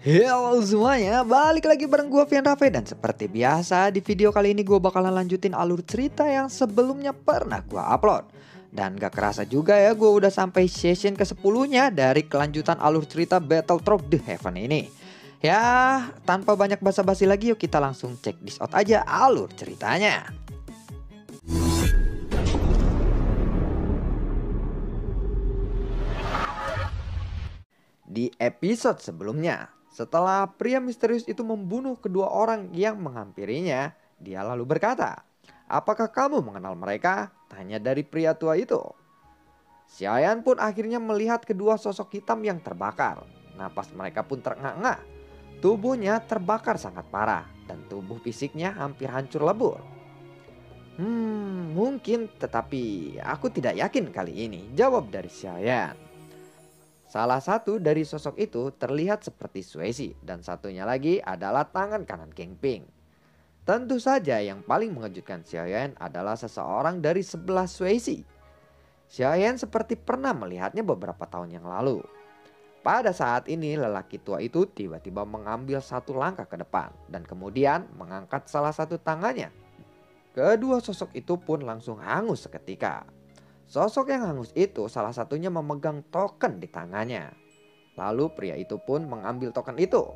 Halo semuanya, balik lagi bareng gue Vian Raffe. Dan seperti biasa di video kali ini gue bakalan lanjutin alur cerita yang sebelumnya pernah gue upload. Dan gak kerasa juga ya, gue udah sampai session ke-10-nya dari kelanjutan alur cerita Battletrop The Heaven ini. Ya, tanpa banyak basa-basi lagi, yuk kita langsung cek this out aja alur ceritanya. Di episode sebelumnya, setelah pria misterius itu membunuh kedua orang yang menghampirinya, dia lalu berkata, "Apakah kamu mengenal mereka?" tanya dari pria tua itu. Xiaoyan pun akhirnya melihat kedua sosok hitam yang terbakar. Napas mereka pun terengah-engah. Tubuhnya terbakar sangat parah dan tubuh fisiknya hampir hancur lebur. Mungkin, tetapi aku tidak yakin kali ini," jawab dari Xiaoyan. Salah satu dari sosok itu terlihat seperti Suesi dan satunya lagi adalah tangan kanan Kingping. Tentu saja yang paling mengejutkan Xiaoyan adalah seseorang dari sebelah Suesi. Xiaoyan seperti pernah melihatnya beberapa tahun yang lalu. Pada saat ini lelaki tua itu tiba-tiba mengambil satu langkah ke depan dan kemudian mengangkat salah satu tangannya. Kedua sosok itu pun langsung hangus seketika. Sosok yang hangus itu salah satunya memegang token di tangannya. Lalu pria itu pun mengambil token itu.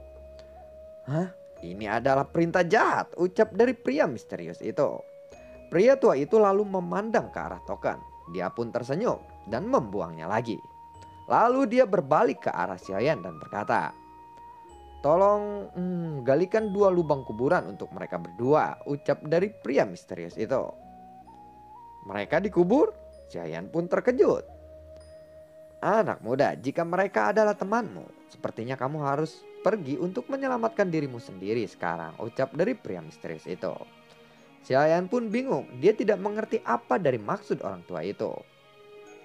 "Hah? Ini adalah perintah jahat," ucap dari pria misterius itu. Pria tua itu lalu memandang ke arah token. Dia pun tersenyum dan membuangnya lagi. Lalu dia berbalik ke arah Xiaoyan dan berkata, "Tolong galikan 2 lubang kuburan untuk mereka berdua," ucap dari pria misterius itu. "Mereka dikubur?" Xiaoyan pun terkejut. "Anak muda, jika mereka adalah temanmu, sepertinya kamu harus pergi untuk menyelamatkan dirimu sendiri sekarang," ucap dari pria misterius itu. Xiaoyan pun bingung, dia tidak mengerti apa dari maksud orang tua itu.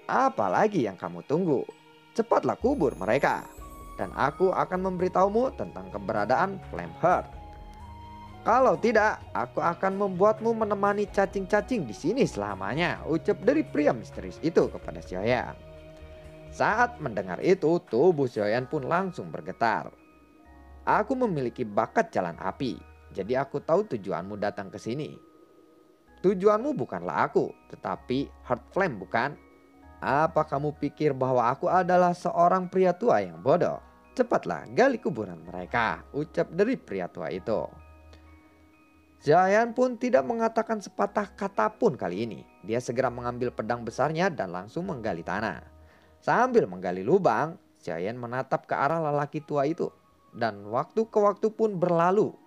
"Apalagi yang kamu tunggu? Cepatlah kubur mereka, dan aku akan memberitahumu tentang keberadaan Flameheart. Kalau tidak, aku akan membuatmu menemani cacing-cacing di sini selamanya," ucap dari pria misterius itu kepada Xiaoyan. Saat mendengar itu, tubuh Xiaoyan pun langsung bergetar. "Aku memiliki bakat jalan api, jadi aku tahu tujuanmu datang ke sini. Tujuanmu bukanlah aku, tetapi Heart Flame, bukan? Apa kamu pikir bahwa aku adalah seorang pria tua yang bodoh? Cepatlah gali kuburan mereka," ucap dari pria tua itu. Xiaoyan pun tidak mengatakan sepatah kata pun kali ini. Dia segera mengambil pedang besarnya dan langsung menggali tanah. Sambil menggali lubang, Xiaoyan menatap ke arah lelaki tua itu. Dan waktu ke waktu pun berlalu.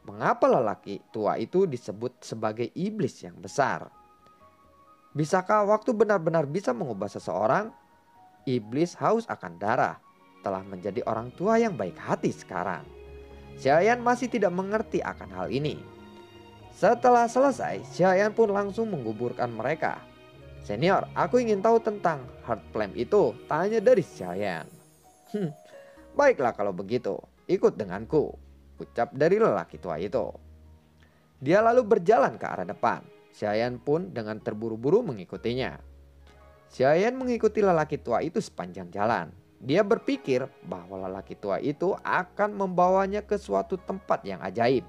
Mengapa lelaki tua itu disebut sebagai iblis yang besar? Bisakah waktu benar-benar bisa mengubah seseorang? Iblis haus akan darah telah menjadi orang tua yang baik hati sekarang. Xiaoyan masih tidak mengerti akan hal ini. Setelah selesai, Xiaoyan pun langsung menguburkan mereka. "Senior, aku ingin tahu tentang Heart Flame itu," tanya dari Xiaoyan. "Baiklah kalau begitu, ikut denganku," ucap dari lelaki tua itu. Dia lalu berjalan ke arah depan. Xiaoyan pun dengan terburu-buru mengikutinya. Xiaoyan mengikuti lelaki tua itu sepanjang jalan. Dia berpikir bahwa lelaki tua itu akan membawanya ke suatu tempat yang ajaib.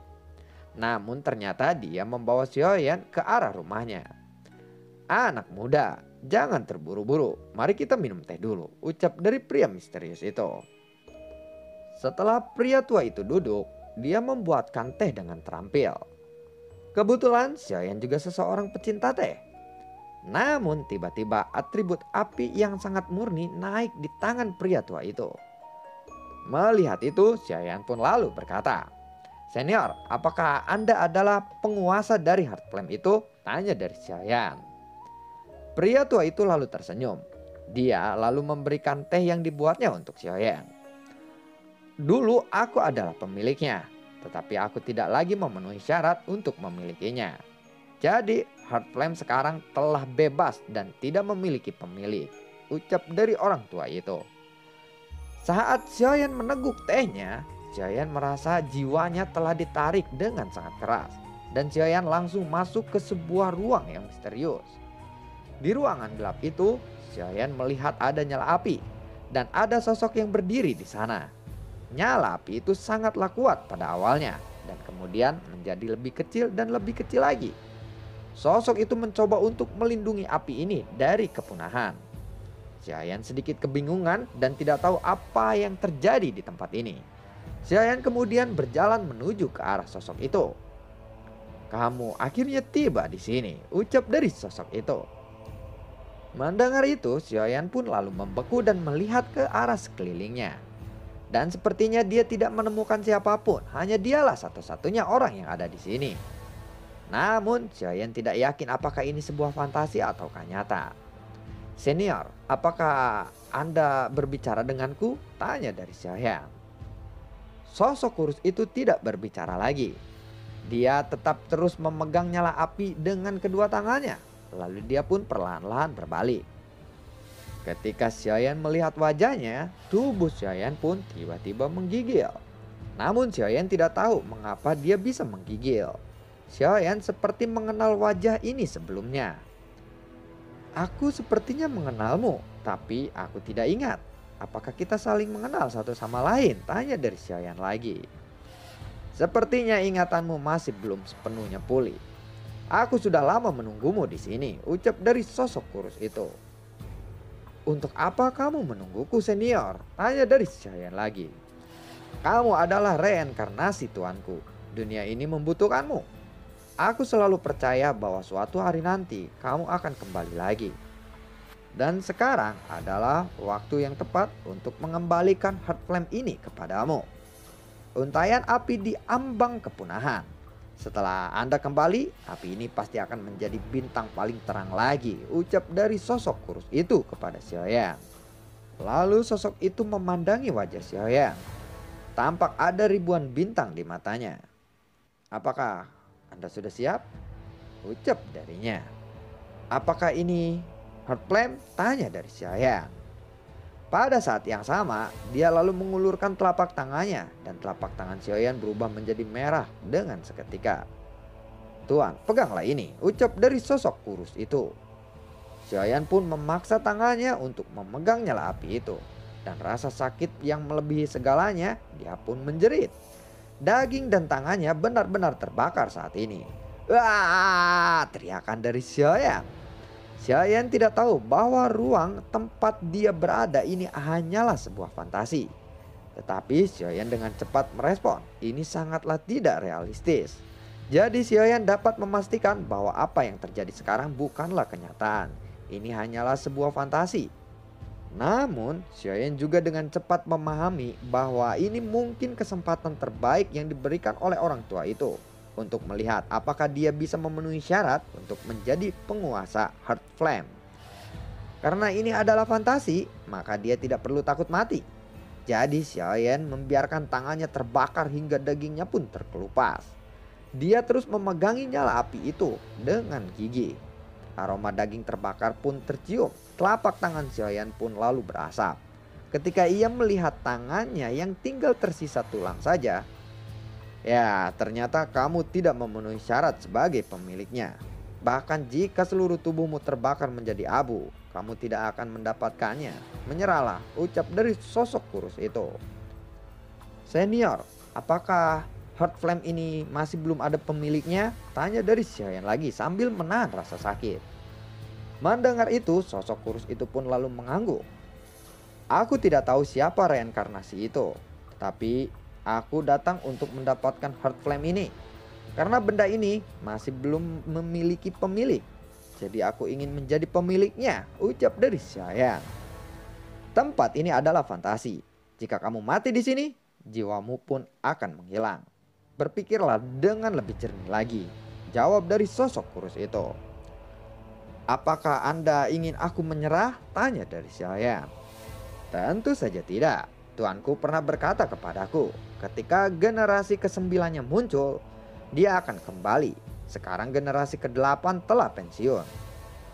Namun ternyata dia membawa Xiaoyan ke arah rumahnya. "Anak muda, jangan terburu-buru. Mari kita minum teh dulu," ucap dari pria misterius itu. Setelah pria tua itu duduk, dia membuatkan teh dengan terampil. Kebetulan Xiaoyan juga seseorang pecinta teh. Namun tiba-tiba atribut api yang sangat murni naik di tangan pria tua itu. Melihat itu, Xiaoyan pun lalu berkata, "Senior, apakah Anda adalah penguasa dari Heart Flame itu?" tanya dari Xiaoyan. Pria tua itu lalu tersenyum. Dia lalu memberikan teh yang dibuatnya untuk Xiaoyan. "Dulu aku adalah pemiliknya, tetapi aku tidak lagi memenuhi syarat untuk memilikinya. Jadi Heart Flame sekarang telah bebas dan tidak memiliki pemilik," ucap dari orang tua itu. Saat Xiaoyan meneguk tehnya, Xiaoyan merasa jiwanya telah ditarik dengan sangat keras. Dan Xiaoyan langsung masuk ke sebuah ruang yang misterius. Di ruangan gelap itu, Xiaoyan melihat ada nyala api. Dan ada sosok yang berdiri di sana. Nyala api itu sangatlah kuat pada awalnya dan kemudian menjadi lebih kecil dan lebih kecil lagi. Sosok itu mencoba untuk melindungi api ini dari kepunahan. Xiaoyan sedikit kebingungan dan tidak tahu apa yang terjadi di tempat ini. Xiaoyan kemudian berjalan menuju ke arah sosok itu. "Kamu akhirnya tiba di sini," ucap dari sosok itu. Mendengar itu, Xiaoyan pun lalu membeku dan melihat ke arah sekelilingnya. Dan sepertinya dia tidak menemukan siapapun, hanya dialah satu-satunya orang yang ada di sini. Namun, Xiaoyan tidak yakin apakah ini sebuah fantasi ataukah nyata. "Senior, apakah Anda berbicara denganku?" tanya dari Xiaoyan. Sosok kurus itu tidak berbicara lagi. Dia tetap terus memegang nyala api dengan kedua tangannya. Lalu dia pun perlahan-lahan berbalik. Ketika Xiaoyan melihat wajahnya, tubuh Xiaoyan pun tiba-tiba menggigil. Namun Xiaoyan tidak tahu mengapa dia bisa menggigil. Xiaoyan seperti mengenal wajah ini sebelumnya. "Aku sepertinya mengenalmu, tapi aku tidak ingat. Apakah kita saling mengenal satu sama lain?" tanya dari Xiaoyan lagi. "Sepertinya ingatanmu masih belum sepenuhnya pulih. Aku sudah lama menunggumu di sini," ucap dari sosok kurus itu. "Untuk apa kamu menungguku, senior?" tanya dari Xiaoyan lagi. "Kamu adalah reinkarnasi tuanku. Dunia ini membutuhkanmu. Aku selalu percaya bahwa suatu hari nanti kamu akan kembali lagi. Dan sekarang adalah waktu yang tepat untuk mengembalikan heart flame ini kepadamu. Untaian api di ambang kepunahan. Setelah Anda kembali, api ini pasti akan menjadi bintang paling terang lagi," ucap dari sosok kurus itu kepada Xiaoyan. Lalu sosok itu memandangi wajah Xiaoyan. Tampak ada ribuan bintang di matanya. "Apakah Anda sudah siap?" ucap darinya. "Apakah ini heart flame?" tanya dari Xiaoyan. Pada saat yang sama, dia lalu mengulurkan telapak tangannya dan telapak tangan Xiaoyan berubah menjadi merah dengan seketika. "Tuan, peganglah ini," ucap dari sosok kurus itu. Xiaoyan pun memaksa tangannya untuk memegang nyala api itu. Dan rasa sakit yang melebihi segalanya, dia pun menjerit. Daging dan tangannya benar-benar terbakar saat ini. "Wah!" teriakan dari Xiaoyan. Xiaoyan tidak tahu bahwa ruang tempat dia berada ini hanyalah sebuah fantasi. Tetapi Xiaoyan dengan cepat merespon, ini sangatlah tidak realistis. Jadi Xiaoyan dapat memastikan bahwa apa yang terjadi sekarang bukanlah kenyataan. Ini hanyalah sebuah fantasi. Namun Xiaoyan juga dengan cepat memahami bahwa ini mungkin kesempatan terbaik yang diberikan oleh orang tua itu. Untuk melihat apakah dia bisa memenuhi syarat untuk menjadi penguasa heart flame. Karena ini adalah fantasi, maka dia tidak perlu takut mati. Jadi Xiaoyan membiarkan tangannya terbakar hingga dagingnya pun terkelupas. Dia terus memegangi nyala api itu dengan gigi. Aroma daging terbakar pun tercium. Telapak tangan Xiaoyan pun lalu berasap. Ketika ia melihat tangannya yang tinggal tersisa tulang saja. "Ya, ternyata kamu tidak memenuhi syarat sebagai pemiliknya. Bahkan jika seluruh tubuhmu terbakar menjadi abu, kamu tidak akan mendapatkannya. Menyerahlah," ucap dari sosok kurus itu. "Senior, apakah heart flame ini masih belum ada pemiliknya?" tanya dari Xiaoyan lagi sambil menahan rasa sakit. Mendengar itu, sosok kurus itu pun lalu mengangguk. "Aku tidak tahu siapa reinkarnasi itu. Tapi aku datang untuk mendapatkan heart flame ini. Karena benda ini masih belum memiliki pemilik. Jadi aku ingin menjadi pemiliknya," ucap dari Xiaoyan. "Tempat ini adalah fantasi. Jika kamu mati di sini, jiwamu pun akan menghilang. Berpikirlah dengan lebih jernih lagi," jawab dari sosok kurus itu. "Apakah Anda ingin aku menyerah?" tanya dari Xiaoyan. "Tentu saja tidak. Tuanku pernah berkata kepadaku, ketika generasi ke-9-nya muncul, dia akan kembali. Sekarang generasi ke-8 telah pensiun.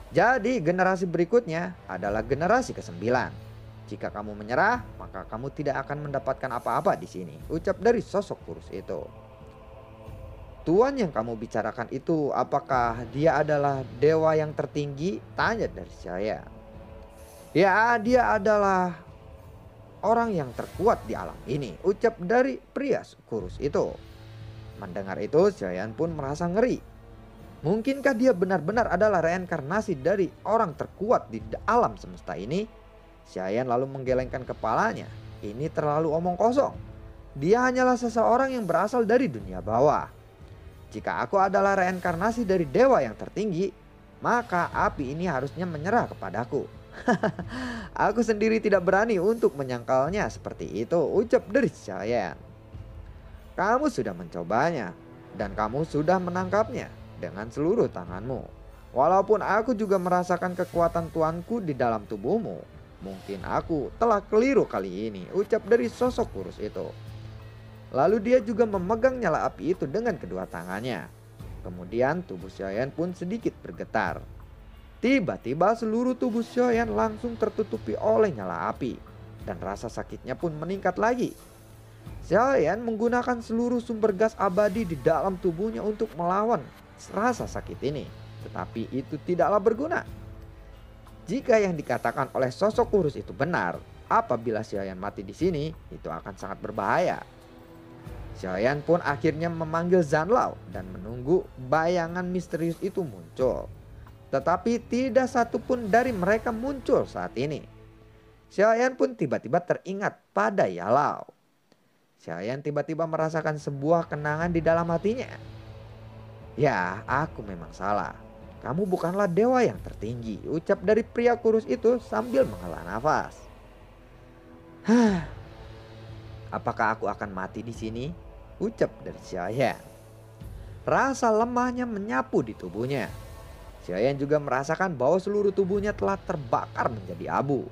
Jadi generasi berikutnya adalah generasi ke-9. Jika kamu menyerah, maka kamu tidak akan mendapatkan apa-apa di sini," ucap dari sosok kurus itu. "Tuan yang kamu bicarakan itu, apakah dia adalah dewa yang tertinggi?" tanya dari saya. "Ya, dia adalah orang yang terkuat di alam ini, ucap dari pria kurus itu. Mendengar itu, Xiaoyan pun merasa ngeri. Mungkinkah dia benar-benar adalah reinkarnasi dari orang terkuat di alam semesta ini? Xiaoyan lalu menggelengkan kepalanya. Ini terlalu omong kosong. Dia hanyalah seseorang yang berasal dari dunia bawah. Jika aku adalah reinkarnasi dari dewa yang tertinggi, maka api ini harusnya menyerah kepadaku. Aku sendiri tidak berani untuk menyangkalnya seperti itu, ucap dari Xiaoyan. Kamu sudah mencobanya, dan kamu sudah menangkapnya dengan seluruh tanganmu. Walaupun aku juga merasakan kekuatan tuanku di dalam tubuhmu, mungkin aku telah keliru kali ini, ucap dari sosok kurus itu. Lalu dia juga memegang nyala api itu dengan kedua tangannya. Kemudian tubuh Xiaoyan pun sedikit bergetar. Tiba-tiba seluruh tubuh Xiaoyan langsung tertutupi oleh nyala api, dan rasa sakitnya pun meningkat lagi. Xiaoyan menggunakan seluruh sumber gas abadi di dalam tubuhnya untuk melawan rasa sakit ini, tetapi itu tidaklah berguna. Jika yang dikatakan oleh sosok kurus itu benar, apabila Xiaoyan mati di sini, itu akan sangat berbahaya. Xiaoyan pun akhirnya memanggil Zanlao dan menunggu bayangan misterius itu muncul. Tetapi tidak satupun dari mereka muncul saat ini. Xiaoyan pun tiba-tiba teringat pada Yalao. Xiaoyan tiba-tiba merasakan sebuah kenangan di dalam hatinya. Ya, aku memang salah. Kamu bukanlah dewa yang tertinggi, ucap dari pria kurus itu sambil menghela nafas. Apakah aku akan mati di sini? Ucap dari Xiaoyan. Rasa lemahnya menyapu di tubuhnya. Xiaoyan juga merasakan bahwa seluruh tubuhnya telah terbakar menjadi abu.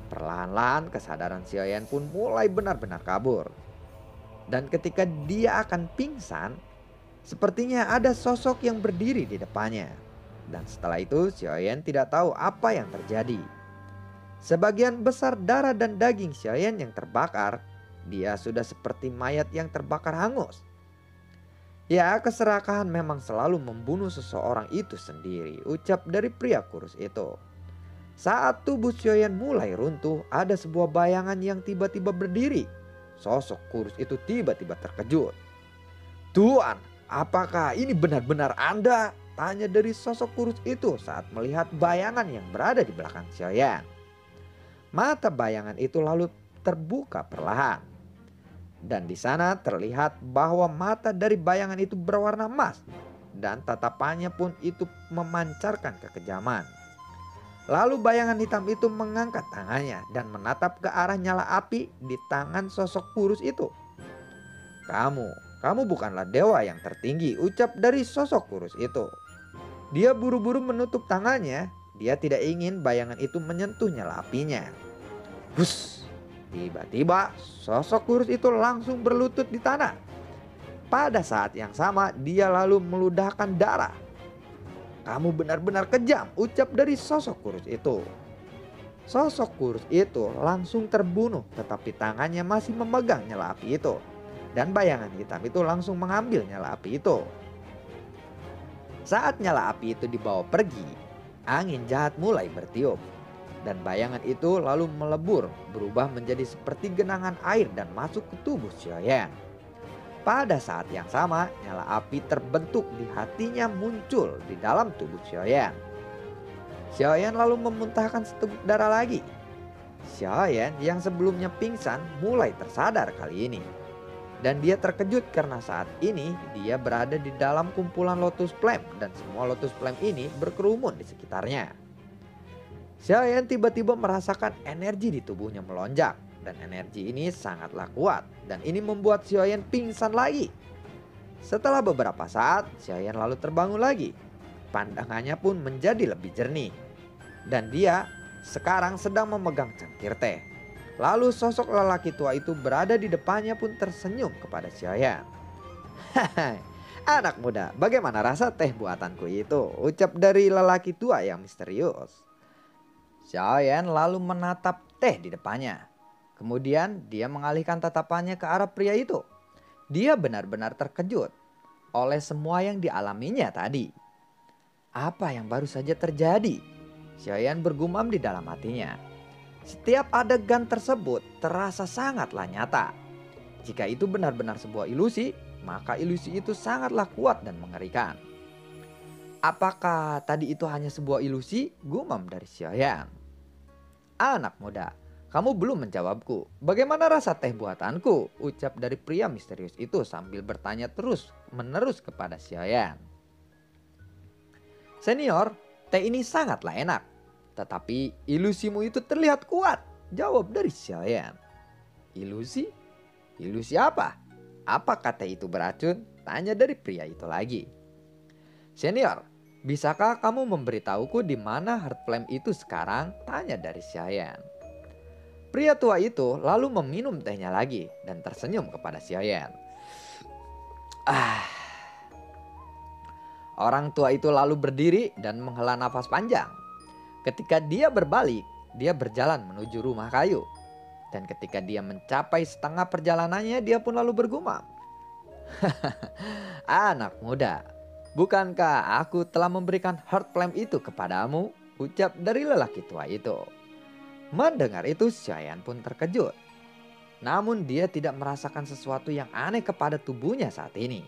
Perlahan-lahan kesadaran Xiaoyan pun mulai benar-benar kabur. Dan ketika dia akan pingsan, sepertinya ada sosok yang berdiri di depannya. Dan setelah itu Xiaoyan tidak tahu apa yang terjadi. Sebagian besar darah dan daging Xiaoyan yang terbakar, dia sudah seperti mayat yang terbakar hangus. Ya, keserakahan memang selalu membunuh seseorang itu sendiri, ucap dari pria kurus itu. Saat tubuh Xiaoyan mulai runtuh, ada sebuah bayangan yang tiba-tiba berdiri. Sosok kurus itu tiba-tiba terkejut. Tuan, apakah ini benar-benar Anda? Tanya dari sosok kurus itu saat melihat bayangan yang berada di belakang Xiaoyan. Mata bayangan itu lalu terbuka perlahan. Dan di sana terlihat bahwa mata dari bayangan itu berwarna emas. Dan tatapannya pun itu memancarkan kekejaman. Lalu bayangan hitam itu mengangkat tangannya dan menatap ke arah nyala api di tangan sosok kurus itu. Kamu bukanlah dewa yang tertinggi, ucap dari sosok kurus itu. Dia buru-buru menutup tangannya. Dia tidak ingin bayangan itu menyentuh nyala apinya. Hus! Tiba-tiba sosok kurus itu langsung berlutut di tanah. Pada saat yang sama dia lalu meludahkan darah. Kamu benar-benar kejam, ucap dari sosok kurus itu. Sosok kurus itu langsung terbunuh, tetapi tangannya masih memegang nyala api itu. Dan bayangan hitam itu langsung mengambil nyala api itu. Saat nyala api itu dibawa pergi, angin jahat mulai bertiup. Dan bayangan itu lalu melebur, berubah menjadi seperti genangan air dan masuk ke tubuh Xiaoyan. Pada saat yang sama, nyala api terbentuk di hatinya muncul di dalam tubuh Xiaoyan. Xiaoyan lalu memuntahkan seteguk darah lagi. Xiaoyan yang sebelumnya pingsan mulai tersadar kali ini. Dan dia terkejut karena saat ini dia berada di dalam kumpulan Lotus Flame dan semua Lotus Flame ini berkerumun di sekitarnya. Xiaoyan tiba-tiba merasakan energi di tubuhnya melonjak dan energi ini sangatlah kuat dan ini membuat Xiaoyan pingsan lagi. Setelah beberapa saat, Xiaoyan lalu terbangun lagi. Pandangannya pun menjadi lebih jernih dan dia sekarang sedang memegang cangkir teh. Lalu sosok lelaki tua itu berada di depannya pun tersenyum kepada Xiaoyan. Hahaha, anak muda, bagaimana rasa teh buatanku itu? Ucap dari lelaki tua yang misterius. Xiaoyan lalu menatap teh di depannya. Kemudian dia mengalihkan tatapannya ke arah pria itu. Dia benar-benar terkejut oleh semua yang dialaminya tadi. Apa yang baru saja terjadi? Xiaoyan bergumam di dalam hatinya. Setiap adegan tersebut terasa sangatlah nyata. Jika itu benar-benar sebuah ilusi, maka ilusi itu sangatlah kuat dan mengerikan. Apakah tadi itu hanya sebuah ilusi? Gumam dari Xiaoyan. Anak muda, kamu belum menjawabku. Bagaimana rasa teh buatanku? Ucap dari pria misterius itu sambil bertanya terus menerus kepada Xiaoyan. Senior, teh ini sangatlah enak. Tetapi ilusimu itu terlihat kuat. Jawab dari Xiaoyan. Ilusi? Ilusi apa? Apakah teh itu beracun? Tanya dari pria itu lagi. Senior, bisakah kamu memberitahuku di mana heart flame itu sekarang? Tanya dari Xiaoyan. Pria tua itu lalu meminum tehnya lagi dan tersenyum kepada Xiaoyan. Orang tua itu lalu berdiri dan menghela nafas panjang. Ketika dia berbalik, dia berjalan menuju rumah kayu. Dan ketika dia mencapai setengah perjalanannya, dia pun lalu bergumam. Anak muda, bukankah aku telah memberikan heart flame itu kepadamu? Ucap dari lelaki tua itu. Mendengar itu, Xiaoyan pun terkejut. Namun dia tidak merasakan sesuatu yang aneh kepada tubuhnya saat ini.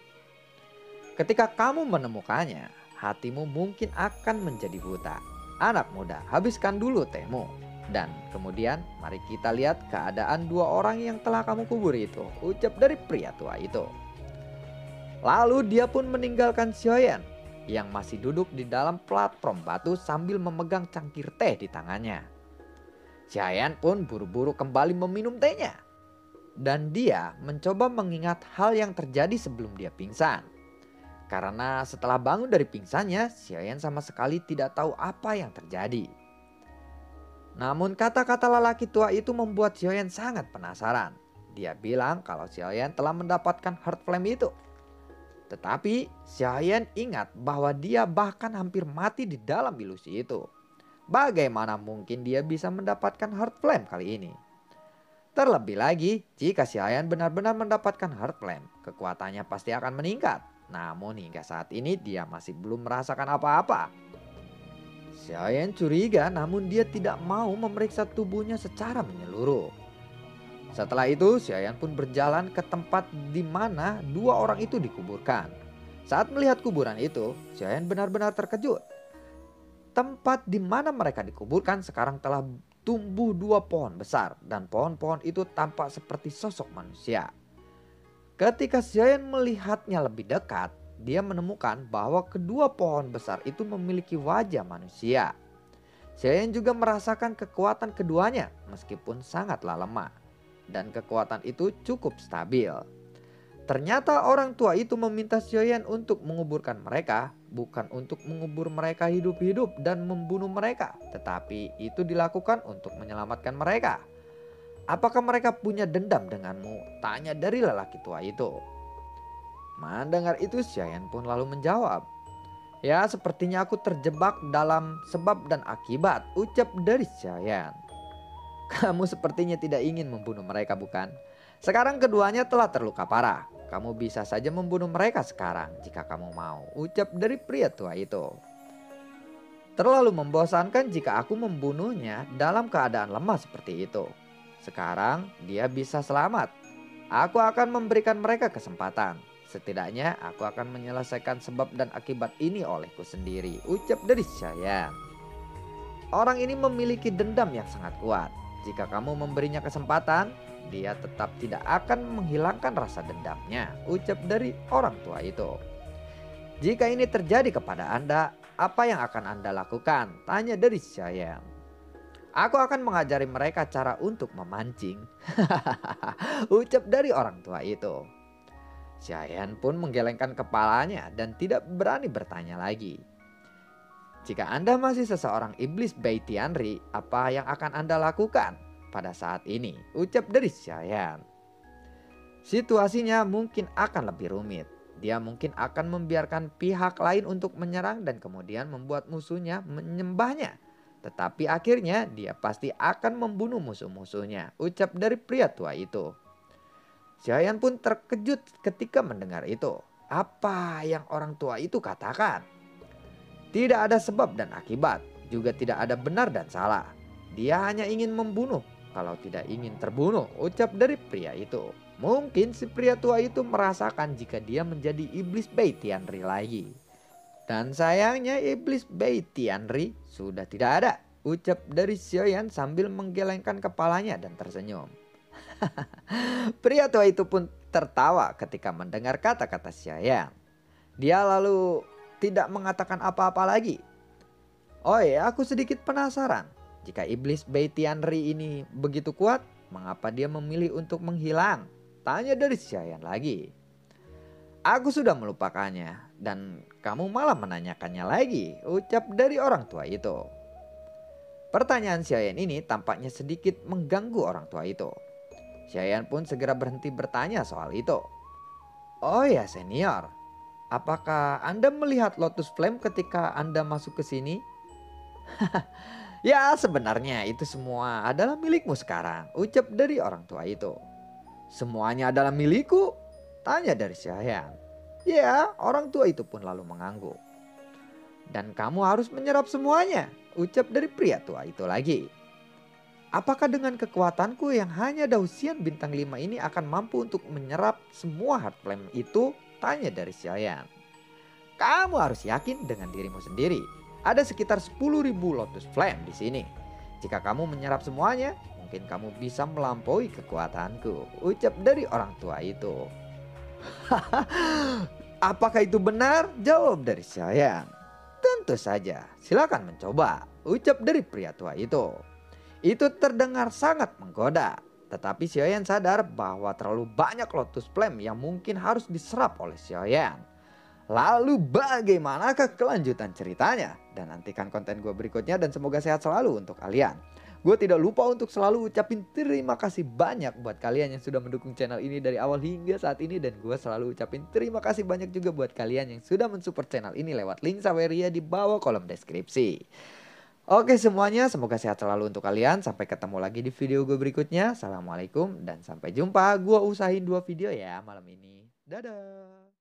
Ketika kamu menemukannya, hatimu mungkin akan menjadi buta. Anak muda, habiskan dulu tehmu. Dan kemudian mari kita lihat keadaan dua orang yang telah kamu kubur itu. Ucap dari pria tua itu. Lalu dia pun meninggalkan Xiaoyan yang masih duduk di dalam platform batu sambil memegang cangkir teh di tangannya. Xiaoyan pun buru-buru kembali meminum tehnya. Dan dia mencoba mengingat hal yang terjadi sebelum dia pingsan. Karena setelah bangun dari pingsannya, Xiaoyan sama sekali tidak tahu apa yang terjadi. Namun kata-kata lelaki tua itu membuat Xiaoyan sangat penasaran. Dia bilang kalau Xiaoyan telah mendapatkan heart flame itu. Tetapi Xiaoyan ingat bahwa dia bahkan hampir mati di dalam ilusi itu. Bagaimana mungkin dia bisa mendapatkan heart flame kali ini? Terlebih lagi, jika Xiaoyan benar-benar mendapatkan heart flame, kekuatannya pasti akan meningkat. Namun hingga saat ini dia masih belum merasakan apa-apa. Xiaoyan curiga namun dia tidak mau memeriksa tubuhnya secara menyeluruh. Setelah itu Xiaoyan pun berjalan ke tempat di mana dua orang itu dikuburkan. Saat melihat kuburan itu, Xiaoyan benar-benar terkejut. Tempat di mana mereka dikuburkan sekarang telah tumbuh dua pohon besar dan pohon-pohon itu tampak seperti sosok manusia. Ketika Xiaoyan melihatnya lebih dekat, dia menemukan bahwa kedua pohon besar itu memiliki wajah manusia. Xiaoyan juga merasakan kekuatan keduanya meskipun sangatlah lemah. Dan kekuatan itu cukup stabil. Ternyata orang tua itu meminta Xiaoyan untuk menguburkan mereka, bukan untuk mengubur mereka hidup-hidup dan membunuh mereka. Tetapi itu dilakukan untuk menyelamatkan mereka. Apakah mereka punya dendam denganmu? Tanya dari lelaki tua itu. Mendengar itu Xiaoyan pun lalu menjawab. Ya, sepertinya aku terjebak dalam sebab dan akibat, ucap dari Xiaoyan. Kamu sepertinya tidak ingin membunuh mereka, bukan? Sekarang keduanya telah terluka parah. Kamu bisa saja membunuh mereka sekarang jika kamu mau, ucap dari pria tua itu. Terlalu membosankan jika aku membunuhnya dalam keadaan lemah seperti itu. Sekarang dia bisa selamat. Aku akan memberikan mereka kesempatan. Setidaknya aku akan menyelesaikan sebab dan akibat ini olehku sendiri, ucap dari Xiaoyan. Orang ini memiliki dendam yang sangat kuat. Jika kamu memberinya kesempatan, dia tetap tidak akan menghilangkan rasa dendamnya, ucap dari orang tua itu. Jika ini terjadi kepada Anda, apa yang akan Anda lakukan? Tanya dari Xiaoyan. Aku akan mengajari mereka cara untuk memancing. Ucap dari orang tua itu. Xiaoyan pun menggelengkan kepalanya dan tidak berani bertanya lagi. Jika Anda masih seseorang iblis Bai Tianri, apa yang akan Anda lakukan pada saat ini? Ucap dari Xiaoyan. Situasinya mungkin akan lebih rumit. Dia mungkin akan membiarkan pihak lain untuk menyerang dan kemudian membuat musuhnya menyembahnya. Tetapi akhirnya dia pasti akan membunuh musuh-musuhnya, ucap dari pria tua itu. Xiaoyan pun terkejut ketika mendengar itu. Apa yang orang tua itu katakan? Tidak ada sebab dan akibat, juga tidak ada benar dan salah. Dia hanya ingin membunuh kalau tidak ingin terbunuh, ucap dari pria itu. Mungkin si pria tua itu merasakan jika dia menjadi iblis Bei Tianri lagi. Dan sayangnya iblis Bei Tianri sudah tidak ada, ucap dari Xiaoyan sambil menggelengkan kepalanya dan tersenyum. Pria tua itu pun tertawa ketika mendengar kata-kata Xiaoyan. Dia lalu tidak mengatakan apa-apa lagi. Oh ya, aku sedikit penasaran. Jika iblis Bei Tianri ini begitu kuat, mengapa dia memilih untuk menghilang? Tanya dari Xiaoyan lagi. Aku sudah melupakannya dan kamu malah menanyakannya lagi, ucap dari orang tua itu. Pertanyaan Xiaoyan ini tampaknya sedikit mengganggu orang tua itu. Xiaoyan pun segera berhenti bertanya soal itu. Oh ya senior, apakah Anda melihat Lotus Flame ketika Anda masuk ke sini? Ya sebenarnya itu semua adalah milikmu sekarang, ucap dari orang tua itu. Semuanya adalah milikku? Tanya dari Xiaoyan. Ya, orang tua itu pun lalu mengangguk. Dan kamu harus menyerap semuanya, ucap dari pria tua itu lagi. Apakah dengan kekuatanku yang hanya Dausian bintang 5 ini akan mampu untuk menyerap semua Heart Flame itu? Tanya dari Xiaoyan. Kamu harus yakin dengan dirimu sendiri. Ada sekitar 10.000 Lotus Flame di sini. Jika kamu menyerap semuanya, mungkin kamu bisa melampaui kekuatanku, ucap dari orang tua itu. Apakah itu benar? Jawab dari Xiaoyan. Tentu saja, silakan mencoba, ucap dari pria tua itu. Itu terdengar sangat menggoda, tetapi Xiaoyan sadar bahwa terlalu banyak Lotus Flame yang mungkin harus diserap oleh Xiaoyan. Lalu bagaimanakah kelanjutan ceritanya? Dan nantikan konten gue berikutnya dan semoga sehat selalu untuk kalian. Gue tidak lupa untuk selalu ucapin terima kasih banyak buat kalian yang sudah mendukung channel ini dari awal hingga saat ini. Dan gue selalu ucapin terima kasih banyak juga buat kalian yang sudah mensupport channel ini lewat link Saweria di bawah kolom deskripsi. Oke semuanya, semoga sehat selalu untuk kalian. Sampai ketemu lagi di video gue berikutnya. Assalamualaikum dan sampai jumpa. Gue usahain 2 video ya malam ini. Dadah.